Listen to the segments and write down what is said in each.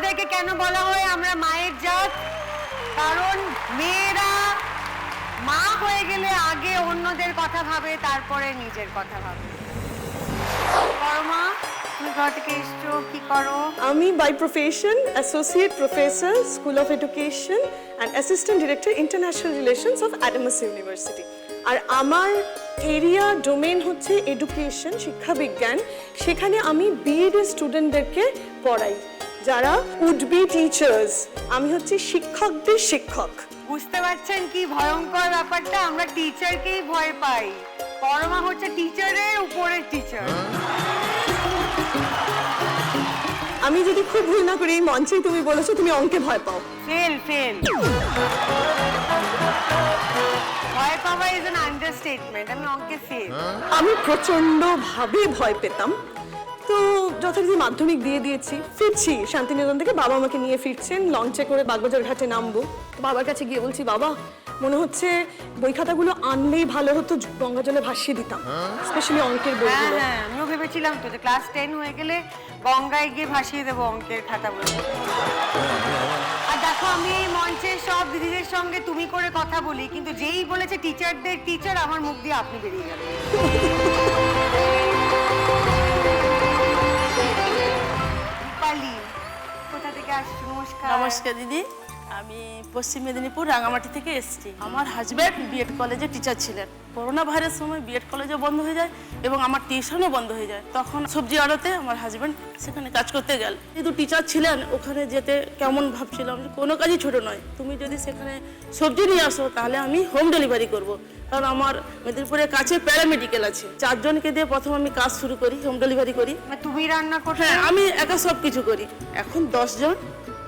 আমাদেরকে কেন বলা হয় আমরা মায়ের জাত? কারণ মেয়েরা মা হয়ে গেলে আগে অন্যদের কথা ভাবে, তারপরে নিজের কথা ভাবে। পরমা, তুমি কোথা থেকে এসছো, কি করো? আমি by profession associate professor, school of education and assistant director international relations of Adamas university. আর আমার এরিয়া ডোমেন হচ্ছে এডুকেশন, শিক্ষাবিজ্ঞান। সেখানে আমি বিএড স্টুডেন্টদেরকে পড়াই, যারা উড বি টিচার্স। আমি হচ্ছে শিক্ষকদের শিক্ষক। বুঝতে পারছেন কি ভয়ঙ্কর ব্যাপারটা? আমরা টিচারকেই ভয় পাই। পরমা হচ্ছে টিচারের উপরের টিচার। আমি যদি খুব ভুল না করি, এই মঞ্চেই তুমি বলেছো তুমি অঙ্কে ভয় পাও। ফেল। ভয় পাওয়া ইজ অ্যান আন্ডারস্টেটমেন্ট। আমি অঙ্কে ফেল। আমি প্রচন্ডভাবে ভয় পেতাম। তো যথারীতি মাধ্যমিক দিয়ে দিয়েছি, ফিরছি শান্তিনিকেতন থেকে, বাবা আমাকে নিয়ে ফিরছেন, লঞ্চে করে বাগবাজার ঘাটে নামবো। বাবার কাছে গিয়ে বলছি, বাবা মনে হচ্ছে বই খাতাগুলো আনলেই ভালো হতো, গঙ্গা জলে ভাসিয়ে দিতাম, স্পেশালি অঙ্কের বইগুলো। হ্যাঁ, আমিও ভেবেছিলাম তো যে ক্লাস 10 হয়ে গেলে গঙ্গায় গিয়ে ভাসিয়ে দেবো অঙ্কের খাতাগুলো। আর দেখো, আমি এই মঞ্চে সব দিদিদের সঙ্গে তুমি করে কথা বলি, কিন্তু যেই বলেছে টিচারদের টিচার, আমার মুখ দিয়ে আপনি বেরিয়ে গেল। রূপালী, কোথা থেকে আসছো? নমস্কার। নমস্কার দিদি, আমি পশ্চিম মেদিনীপুর রাঙামাটি থেকে এসেছি। আমার হাজব্যান্ড বিএড কলেজে টিচার ছিলেন। করোনা ভাইরাস সময় বিএড কলেজও বন্ধ হয়ে যায় এবং আমার টিউশনও বন্ধ হয়ে যায়। তখন সবজি আড়তে আমার হাজব্যান্ড সেখানে কাজ করতে গেল। যেহেতু টিচার ছিলেন, ওখানে যেতে কেমন ভাবছিলাম যে কোনো কাজই ছোট নয়, তুমি যদি সেখানে সবজি নিয়ে আসো তাহলে আমি হোম ডেলিভারি করব। কারণ আমার মেদিনীপুরের কাছে প্যারামেডিক্যাল আছে, 4 জনকে দিয়ে প্রথম আমি কাজ শুরু করি, হোম ডেলিভারি করি। তুমি রান্না করছো? হ্যাঁ, আমি একা সব কিছু করি। এখন 10 জন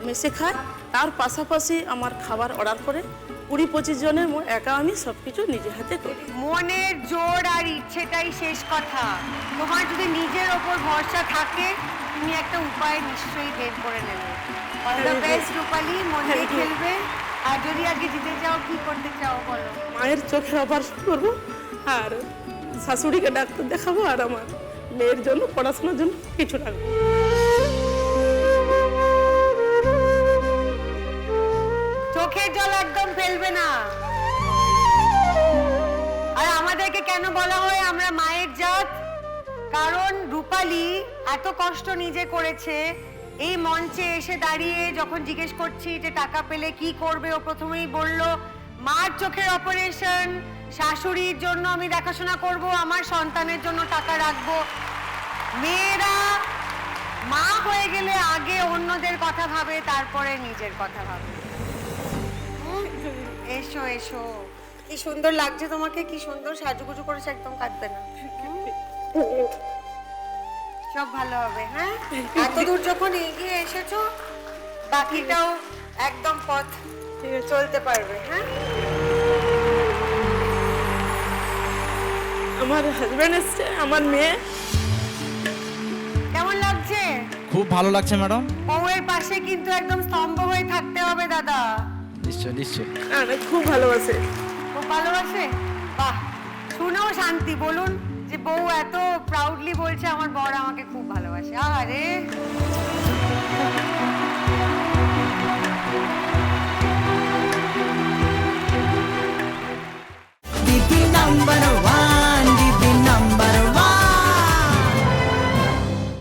মেসে খায়, তার পাশাপাশি আমার খাবার অর্ডার করে 20-25 জনের একা আমি সব কিছু নিজের হাতে করি। মনের জোর আর ইচ্ছেটাই শেষ কথা। তোমার যদি নিজের ওপর ভরসা থাকে, তুমি একটা উপায় নিশ্চয়ই বের করে নেবে। অল দ্য বেস্ট রূপালী, মন দিয়ে খেলবে। আর যদি আজকে জিতে যাও, কি করতে চাও বলো? মায়ের চোখে অপারেশন করবো, আর শাশুড়িকে ডাক্তার দেখাবো, আর আমার মেয়ের জন্য পড়াশোনার জন্য কিছু রাখবো। চোখের জল একদম ফেলবে না। আর আমাদেরকে কেন বলা হয় আমরা মায়ের জাত? কারণ রূপালী এত কষ্ট নিজে করেছে। এই মঞ্চে এসে দাঁড়িয়ে যখন জিজ্ঞেস করছি যে টাকা পেলে কি করবে, ও প্রথমেই বলল মার চোখের অপারেশন, শাশুড়ির জন্য আমি দেখাশোনা করব, আমার সন্তানের জন্য টাকা রাখবো। মেয়েরা মা হয়ে গেলে আগে অন্যদের কথা ভাবে, তারপরে নিজের কথা ভাবে। এসো এসো, কি সুন্দর লাগছে তোমাকে, কি সুন্দর সাজুগুজু করেছে, একদম কাঁদবে না। সব ভালো হবে। হ্যাঁ, এত দূর যখন এগিয়ে এসেছো, বাকিটাও একদম পথ চলতে পারবে। হ্যাঁ, আমার হাজব্যান্ড এসছে, আমার মেয়ে। কেমন লাগছে? খুব ভালো লাগছে ম্যাডাম। বউয়ের পাশে কিন্তু একদম স্তম্ভ হয়ে থাকতে হবে দাদা। নিশ্চয়। খুব ভালোবাসে। খুব ভালোবাসে? বাহ, শুনেও শান্তি। বলুন যে বউ এত প্রাউডলি বলছে আমার বর আমাকে খুব ভালোবাসে। আরে